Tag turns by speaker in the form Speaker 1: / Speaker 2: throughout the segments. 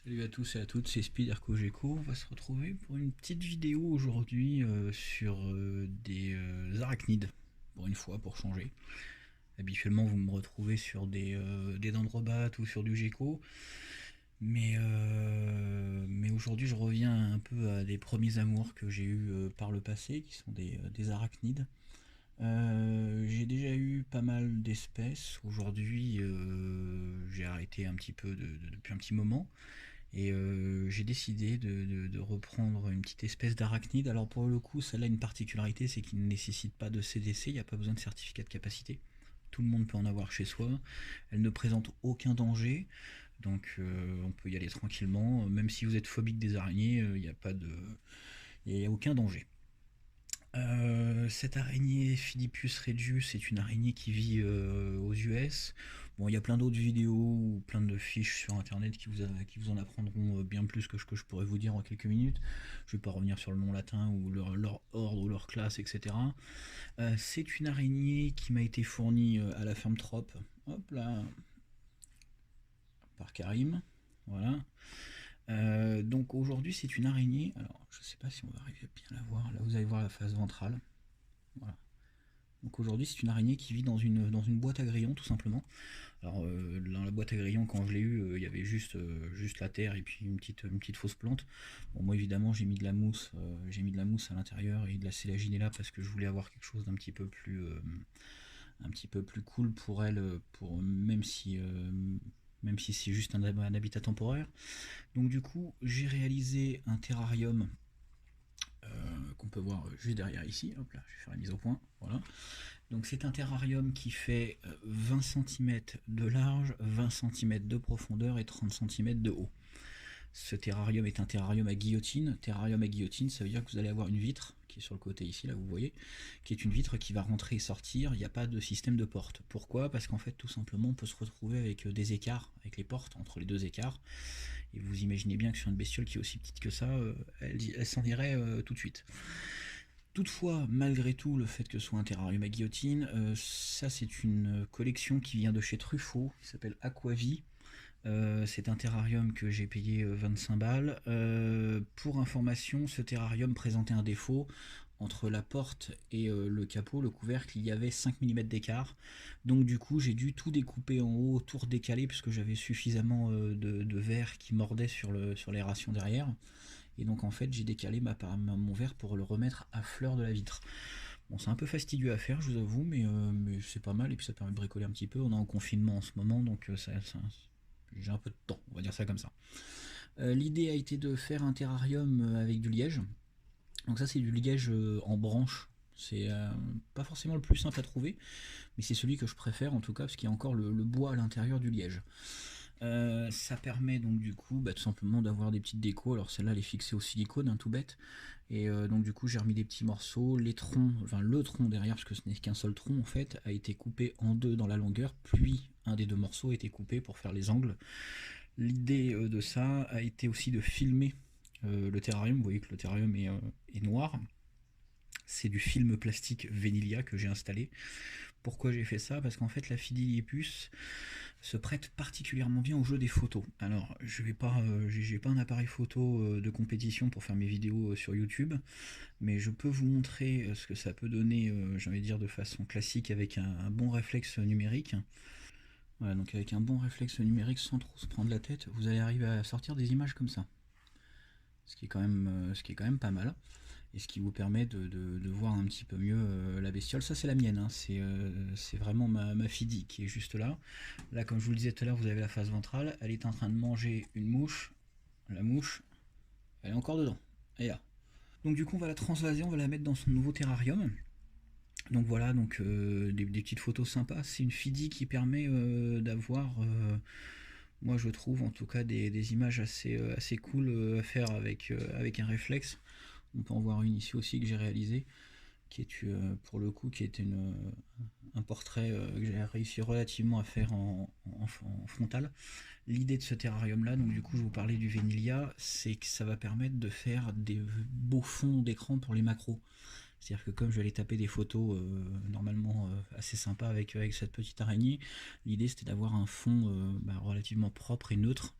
Speaker 1: Salut à tous et à toutes, c'est Spiderco Gecko. On va se retrouver pour une petite vidéo aujourd'hui sur des arachnides, pour une fois, pour changer. Habituellement, vous me retrouvez sur des dendrobates ou sur du gecko, mais aujourd'hui, je reviens un peu à des premiers amours que j'ai eus par le passé, qui sont des arachnides. J'ai déjà eu pas mal d'espèces. Aujourd'hui, j'ai arrêté un petit peu depuis un petit moment. Et j'ai décidé de reprendre une petite espèce d'arachnide. Alors pour le coup, celle-là a une particularité, c'est qu'il ne nécessite pas de CDC, il n'y a pas besoin de certificat de capacité. Tout le monde peut en avoir chez soi. Elle ne présente aucun danger, donc on peut y aller tranquillement. Même si vous êtes phobique des araignées, il n'y a pas de, il n'y a aucun danger. Cette araignée Philippus regius, c'est une araignée qui vit aux US. Bon, il y a plein d'autres vidéos ou plein de fiches sur internet qui vous en apprendront bien plus que ce que je pourrais vous dire en quelques minutes. Je vais pas revenir sur le nom latin ou leur ordre ou leur classe, etc. C'est une araignée qui m'a été fournie à la ferme Trop, hop là, par Karim. Voilà. Donc aujourd'hui, c'est une araignée. Alors, je sais pas si on va arriver à bien la voir. Là, vous allez voir la face ventrale. Voilà. Donc aujourd'hui, c'est une araignée qui vit dans une boîte à grillons, tout simplement. Alors, dans la boîte à grillons, quand je l'ai eu, il y avait juste la terre et puis une petite fausse plante. Bon, moi, évidemment, j'ai mis de la mousse à l'intérieur et de la sélaginella parce que je voulais avoir quelque chose d'un un petit peu plus cool pour elle, même si c'est juste un habitat temporaire. Donc du coup, j'ai réalisé un terrarium qu'on peut voir juste derrière ici. Hop là, je vais faire la mise au point. Voilà. Donc c'est un terrarium qui fait 20 cm de large, 20 cm de profondeur et 30 cm de haut. Ce terrarium est un terrarium à guillotine. Terrarium à guillotine, ça veut dire que vous allez avoir une vitre qui est sur le côté ici, là vous voyez, qui est une vitre qui va rentrer et sortir. Il n'y a pas de système de porte. Pourquoi? Parce qu'en fait, tout simplement, on peut se retrouver avec des écarts, avec les portes entre les deux écarts. Et vous imaginez bien que sur une bestiole qui est aussi petite que ça, elle s'en irait tout de suite. Toutefois, malgré tout, le fait que ce soit un terrarium à guillotine, ça c'est une collection qui vient de chez Truffaut, qui s'appelle Aquavie. C'est un terrarium que j'ai payé 25 balles. Pour information, ce terrarium présentait un défaut. Entre la porte et le capot, le couvercle, il y avait 5 mm d'écart. Donc du coup, j'ai dû tout découper en haut, tout redécaler, puisque j'avais suffisamment de verre qui mordait sur les rations derrière. Et donc en fait, j'ai décalé mon verre pour le remettre à fleur de la vitre. Bon, c'est un peu fastidieux à faire, je vous avoue, mais c'est pas mal, et puis ça permet de bricoler un petit peu. On est en confinement en ce moment, donc j'ai un peu de temps, on va dire ça comme ça. L'idée a été de faire un terrarium avec du liège. Donc ça c'est du liège en branche. C'est pas forcément le plus simple à trouver, mais c'est celui que je préfère en tout cas, parce qu'il y a encore le bois à l'intérieur du liège. Ça permet donc du coup tout simplement d'avoir des petites décos. Alors celle-là elle est fixée au silicone, tout bête. Et donc du coup j'ai remis des petits morceaux. Les troncs, enfin le tronc derrière, parce que ce n'est qu'un seul tronc en fait, a été coupé en deux dans la longueur, puis un des deux morceaux a été coupé pour faire les angles. L'idée de ça a été aussi de filmer le terrarium. Vous voyez que le terrarium est noir. C'est du film plastique Venilia que j'ai installé. Pourquoi j'ai fait ça? Parce qu'en fait la Fidiliepus se prête particulièrement bien au jeu des photos. Alors j'ai pas un appareil photo de compétition pour faire mes vidéos sur YouTube, mais je peux vous montrer ce que ça peut donner, j'ai envie de dire de façon classique avec un bon réflexe numérique. Voilà, donc avec un bon réflexe numérique sans trop se prendre la tête, vous allez arriver à sortir des images comme ça. Ce qui est quand même pas mal. Et ce qui vous permet de voir un petit peu mieux la bestiole. Ça c'est la mienne, hein. C'est vraiment ma Fidi qui est juste là. Là, comme je vous le disais tout à l'heure, vous avez la face ventrale, elle est en train de manger une mouche. La mouche, elle est encore dedans. Et là. Donc du coup on va la transvaser, on va la mettre dans son nouveau terrarium. Donc voilà, donc des petites photos sympas. C'est une Fidi qui permet d'avoir, moi je trouve en tout cas, des images assez cool à faire avec un réflexe. On peut en voir une ici aussi que j'ai réalisée, qui est pour le coup un portrait que j'ai réussi relativement à faire en frontal. L'idée de ce terrarium là, donc du coup je vous parlais du Venilia, c'est que ça va permettre de faire des beaux fonds d'écran pour les macros. C'est-à-dire que comme je vais aller taper des photos normalement assez sympas avec cette petite araignée, l'idée c'était d'avoir un fond relativement propre et neutre.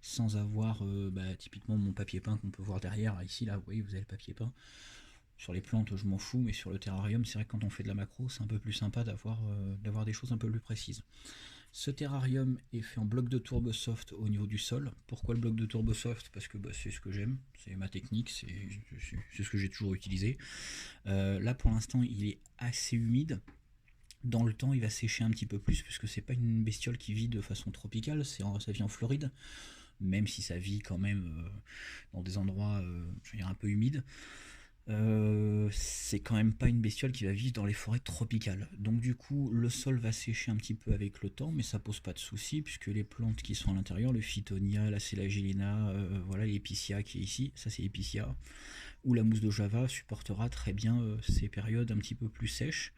Speaker 1: sans avoir typiquement mon papier peint qu'on peut voir derrière. Ici, là, vous voyez, vous avez le papier peint. Sur les plantes, je m'en fous, mais sur le terrarium, c'est vrai que quand on fait de la macro, c'est un peu plus sympa d'avoir des choses un peu plus précises. Ce terrarium est fait en bloc de Turbosoft au niveau du sol. Pourquoi le bloc de Turbosoft? Parce que c'est ce que j'aime, c'est ma technique, c'est ce que j'ai toujours utilisé. Là, pour l'instant, il est assez humide. Dans le temps, il va sécher un petit peu plus, puisque c'est pas une bestiole qui vit de façon tropicale, ça vit en Floride, même si ça vit quand même dans des endroits je veux dire, un peu humides. C'est quand même pas une bestiole qui va vivre dans les forêts tropicales. Donc du coup, le sol va sécher un petit peu avec le temps, mais ça pose pas de souci puisque les plantes qui sont à l'intérieur, le Phytonia, la Selagelina, voilà l'Epicea qui est ici, ça c'est Epicea, ou la mousse de Java supportera très bien ces périodes un petit peu plus sèches.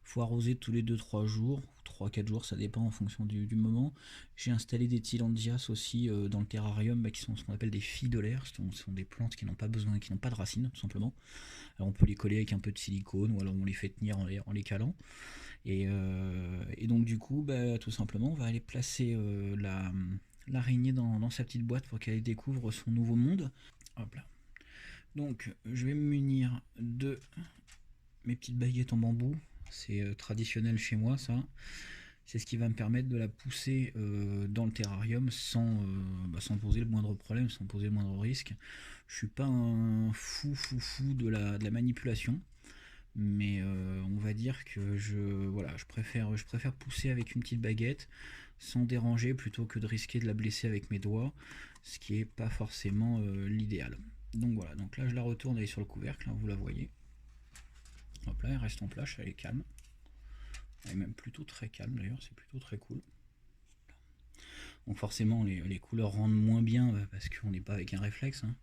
Speaker 1: Faut arroser tous les 2-3 jours, 3-4 jours, ça dépend en fonction du moment. J'ai installé des Tillandsias aussi dans le terrarium qui sont ce qu'on appelle des filles de l'air. Ce sont des plantes qui n'ont pas besoin, qui n'ont pas de racines tout simplement. Alors on peut les coller avec un peu de silicone ou alors on les fait tenir en les calant. Et donc du coup, tout simplement, on va aller placer l'araignée dans sa petite boîte pour qu'elle découvre son nouveau monde. Hop là. Donc je vais me munir de mes petites baguettes en bambou. C'est traditionnel chez moi ça. C'est ce qui va me permettre de la pousser dans le terrarium sans poser le moindre problème, sans poser le moindre risque. Je suis pas un fou de la manipulation, mais on va dire que je préfère pousser avec une petite baguette sans déranger plutôt que de risquer de la blesser avec mes doigts, ce qui est pas forcément l'idéal. Donc voilà, donc là je la retourne, elle est sur le couvercle, hein, vous la voyez. Hop là, elle reste en place, elle est calme. Elle est même plutôt très calme d'ailleurs, c'est plutôt très cool. Donc forcément les couleurs rendent moins bien parce qu'on n'est pas avec un réflexe. Hein.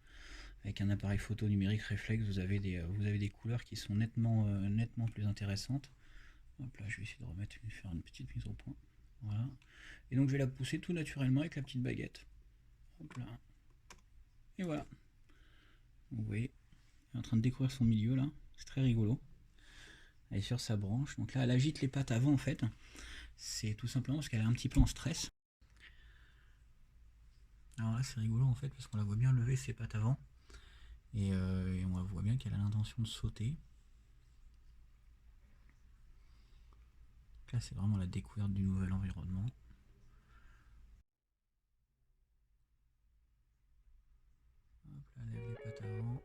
Speaker 1: Avec un appareil photo numérique réflexe, vous avez des couleurs qui sont nettement plus intéressantes. Hop là, je vais essayer de faire une petite mise au point. Voilà. Et donc je vais la pousser tout naturellement avec la petite baguette. Hop là. Et voilà. Vous voyez, elle est en train de découvrir son milieu là. C'est très rigolo. Elle est sur sa branche. Donc là, elle agite les pattes avant en fait. C'est tout simplement parce qu'elle est un petit peu en stress. Alors là, c'est rigolo en fait parce qu'on la voit bien lever ses pattes avant. Et on voit bien qu'elle a l'intention de sauter. Là, c'est vraiment la découverte du nouvel environnement. Hop là, lève les pattes avant.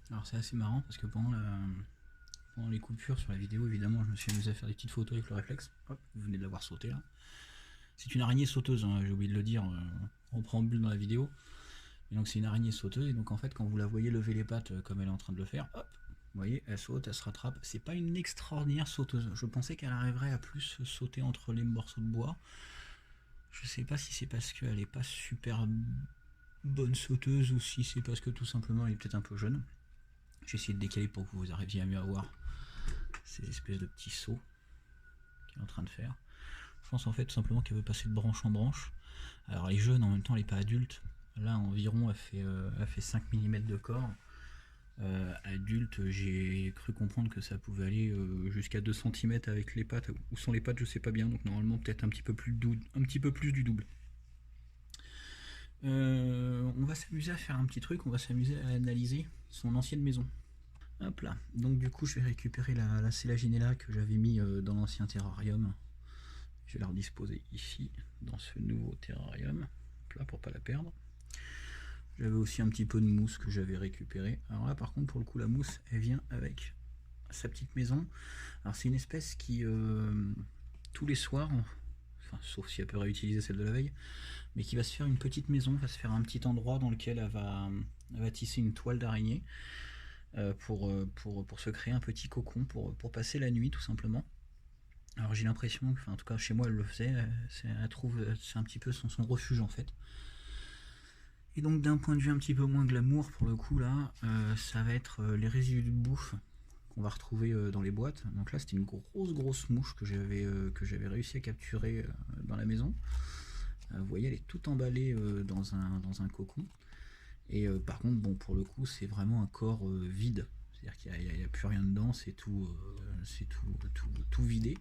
Speaker 1: Alors c'est assez marrant parce que pendant les coupures sur la vidéo, évidemment, je me suis amusé à faire des petites photos avec le réflexe. Hop, vous venez de la voir sauter là. C'est une araignée sauteuse, hein, j'ai oublié de le dire en préambule dans la vidéo. Et donc c'est une araignée sauteuse, et donc en fait quand vous la voyez lever les pattes comme elle est en train de le faire, hop, vous voyez, elle saute, elle se rattrape. C'est pas une extraordinaire sauteuse. Je pensais qu'elle arriverait à plus sauter entre les morceaux de bois. Je sais pas si c'est parce qu'elle est pas super bonne sauteuse ou si c'est parce que tout simplement elle est peut-être un peu jeune. J'ai essayé de décaler pour que vous arriviez à mieux voir ces espèces de petits sauts qu'elle est en train de faire. Je pense en fait tout simplement qu'elle veut passer de branche en branche. Alors elle est jeune, en même temps elle n'est pas adulte. Là environ elle fait 5 mm de corps. Adulte, j'ai cru comprendre que ça pouvait aller jusqu'à 2 cm avec les pattes, ou sans les pattes je sais pas bien, donc normalement peut-être un petit peu plus du double. On va s'amuser à faire un petit truc, on va s'amuser à analyser son ancienne maison. Hop là, donc du coup je vais récupérer la Selaginella que j'avais mis dans l'ancien terrarium. Je vais la redisposer ici, dans ce nouveau terrarium, là pour pas la perdre. J'avais aussi un petit peu de mousse que j'avais récupéré. Alors là par contre pour le coup la mousse elle vient avec sa petite maison. Alors c'est une espèce qui tous les soirs, enfin sauf si elle peut réutiliser celle de la veille, mais qui va se faire une petite maison, va se faire un petit endroit dans lequel elle va tisser une toile d'araignée pour se créer un petit cocon pour passer la nuit tout simplement. Alors j'ai l'impression, en tout cas chez moi elle le faisait, elle trouve c'est un petit peu son refuge en fait. Et donc d'un point de vue un petit peu moins glamour pour le coup là, ça va être les résidus de bouffe qu'on va retrouver dans les boîtes. Donc là c'était une grosse mouche que j'avais réussi à capturer dans la maison. Vous voyez elle est toute emballée dans un cocon. Et par contre bon pour le coup c'est vraiment un corps vide. C'est-à-dire qu'il n'y a plus rien dedans, c'est tout vidé.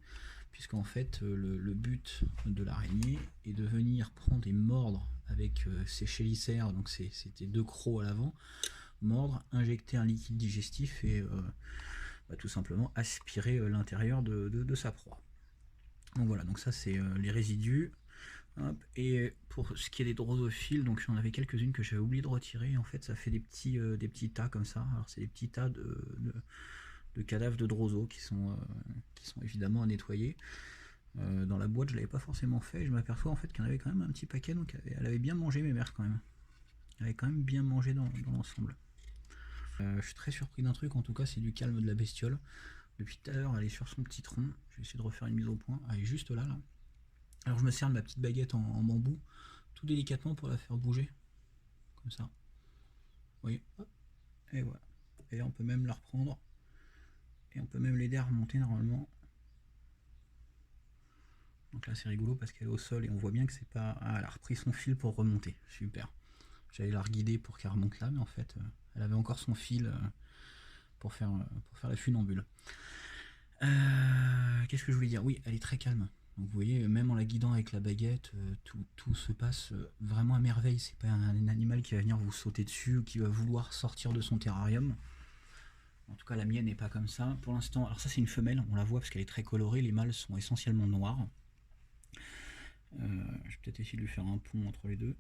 Speaker 1: Puisqu'en fait le but de l'araignée est de venir prendre et mordre avec ses chélicères, donc c'était deux crocs à l'avant, mordre, injecter un liquide digestif et tout simplement aspirer l'intérieur de sa proie. Donc voilà, donc ça c'est les résidus. Hop. Et pour ce qui est des drosophiles, donc j'en avais quelques-unes que j'avais oublié de retirer. En fait, ça fait des petits tas comme ça. Alors c'est des petits tas de cadavres de droso qui sont évidemment à nettoyer. Dans la boîte, je l'avais pas forcément fait. Je m'aperçois en fait qu'il y en avait quand même un petit paquet, donc elle avait bien mangé mes mères quand même. Elle avait quand même bien mangé dans l'ensemble. Je suis très surpris d'un truc, en tout cas, c'est du calme de la bestiole. Depuis tout à l'heure, elle est sur son petit tronc. Je vais essayer de refaire une mise au point. Elle est juste là. Alors je me sers de ma petite baguette en bambou, tout délicatement pour la faire bouger, comme ça. Vous voyez, hop, et voilà. Et là, on peut même la reprendre, et on peut même l'aider à remonter normalement. Donc là c'est rigolo parce qu'elle est au sol et on voit bien que c'est pas... Ah, elle a repris son fil pour remonter, super. J'allais la reguider pour qu'elle remonte là, mais en fait elle avait encore son fil pour faire la funambule. Qu'est-ce que je voulais dire? Oui, elle est très calme. Donc vous voyez, même en la guidant avec la baguette, tout se passe vraiment à merveille. C'est pas un animal qui va venir vous sauter dessus ou qui va vouloir sortir de son terrarium. En tout cas, la mienne n'est pas comme ça. Pour l'instant, alors ça c'est une femelle, on la voit parce qu'elle est très colorée. Les mâles sont essentiellement noirs. Je vais peut-être essayer de lui faire un pont entre les deux.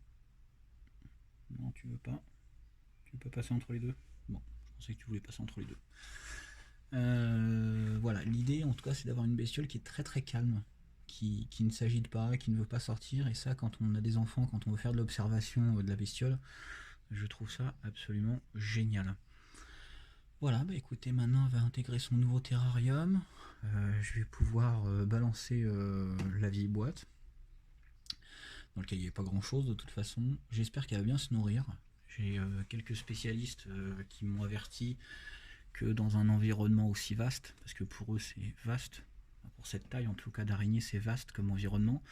Speaker 1: Non, tu veux pas. Tu veux pas passer entre les deux? Bon, je pensais que tu voulais passer entre les deux. Voilà, l'idée en tout cas c'est d'avoir une bestiole qui est très calme, qui ne s'agite pas, qui ne veut pas sortir, et ça quand on a des enfants, quand on veut faire de l'observation de la bestiole, je trouve ça absolument génial. Voilà, bah écoutez, maintenant elle va intégrer son nouveau terrarium. Je vais pouvoir balancer la vieille boîte, dans laquelle il n'y avait pas grand chose de toute façon. J'espère qu'elle va bien se nourrir. J'ai quelques spécialistes qui m'ont averti que dans un environnement aussi vaste, parce que pour eux c'est vaste, pour cette taille en tout cas d'araignée c'est vaste comme environnement,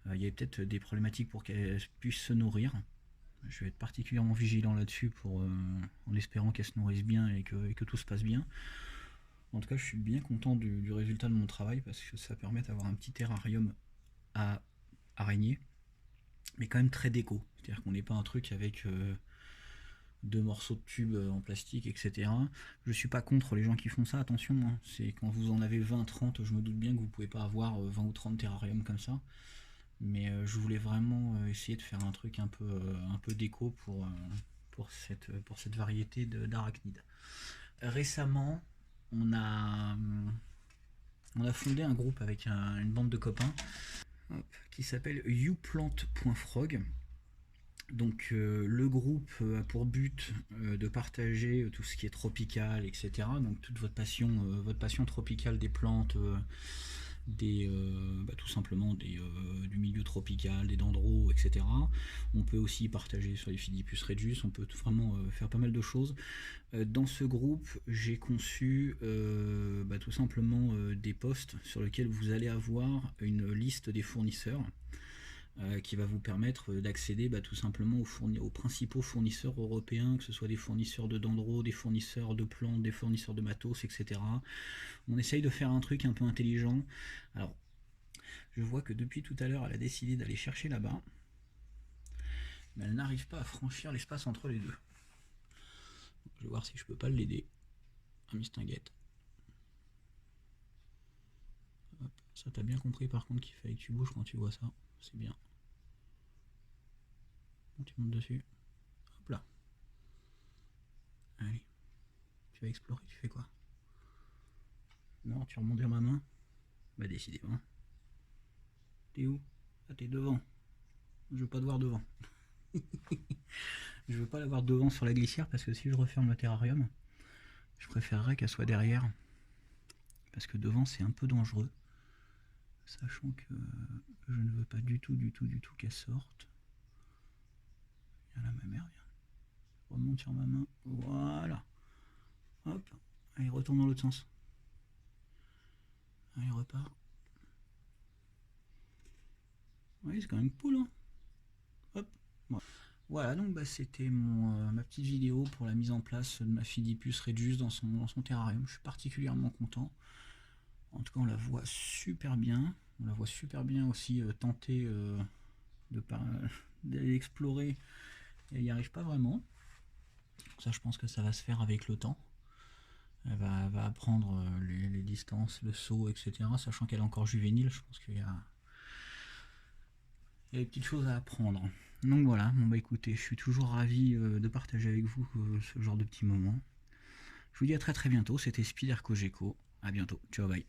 Speaker 1: il y avait peut-être des problématiques pour qu'elle puisse se nourrir. Je vais être particulièrement vigilant là-dessus en espérant qu'elle se nourrisse bien et que tout se passe bien. En tout cas je suis bien content du résultat de mon travail parce que ça permet d'avoir un petit terrarium à araignées, mais quand même très déco, c'est-à-dire qu'on n'est pas un truc avec deux morceaux de tube en plastique, etc. Je suis pas contre les gens qui font ça, attention, hein. C'est quand vous en avez 20, 30, je me doute bien que vous pouvez pas avoir 20 ou 30 terrariums comme ça. Mais je voulais vraiment essayer de faire un truc un peu déco pour cette variété d'arachnides. Récemment, on a, fondé un groupe avec une bande de copains qui s'appelle youplant.frog. Donc le groupe a pour but de partager tout ce qui est tropical, etc. Donc toute votre passion tropicale des plantes, tout simplement du milieu tropical, des dendros, etc. On peut aussi partager sur les Phidipus regius, on peut vraiment faire pas mal de choses. Dans ce groupe, j'ai conçu tout simplement des posts sur lesquels vous allez avoir une liste des fournisseurs qui va vous permettre d'accéder tout simplement aux principaux fournisseurs européens, que ce soit des fournisseurs de dendros, des fournisseurs de plantes, des fournisseurs de matos, etc. On essaye de faire un truc un peu intelligent. Alors, je vois que depuis tout à l'heure, elle a décidé d'aller chercher là-bas, mais elle n'arrive pas à franchir l'espace entre les deux. Je vais voir si je peux pas l'aider. Un mistinguette. Ça t'as bien compris par contre qu'il fallait que tu bouges quand tu vois ça. C'est bien. Tu montes dessus. Hop là. Allez. Tu vas explorer, tu fais quoi? Non, tu remontes vers ma main? Bah décidément. T'es où? Ah t'es devant. Je veux pas te voir devant. Je veux pas la voir devant sur la glissière parce que si je referme le terrarium, je préférerais qu'elle soit derrière. Parce que devant c'est un peu dangereux. Sachant que je ne veux pas du tout qu'elle sorte. Viens là, ma mère, viens. Remonte sur ma main. Voilà. Hop. Allez, retourne dans l'autre sens. Allez, repart. Oui, c'est quand même une poule, hein. Hop. Voilà, donc bah, c'était ma petite vidéo pour la mise en place de ma Philippus Regius dans son terrarium. Je suis particulièrement content. En tout cas, on la voit super bien. On la voit super bien aussi tenter d'aller explorer. Et elle n'y arrive pas vraiment. Ça, je pense que ça va se faire avec le temps. Elle va apprendre les distances, le saut, etc. Sachant qu'elle est encore juvénile, je pense qu'il y a des petites choses à apprendre. Donc voilà, bon bah écoutez, je suis toujours ravi de partager avec vous ce genre de petits moments. Je vous dis à très très bientôt, c'était Spider Cogeco. À bientôt, ciao, bye.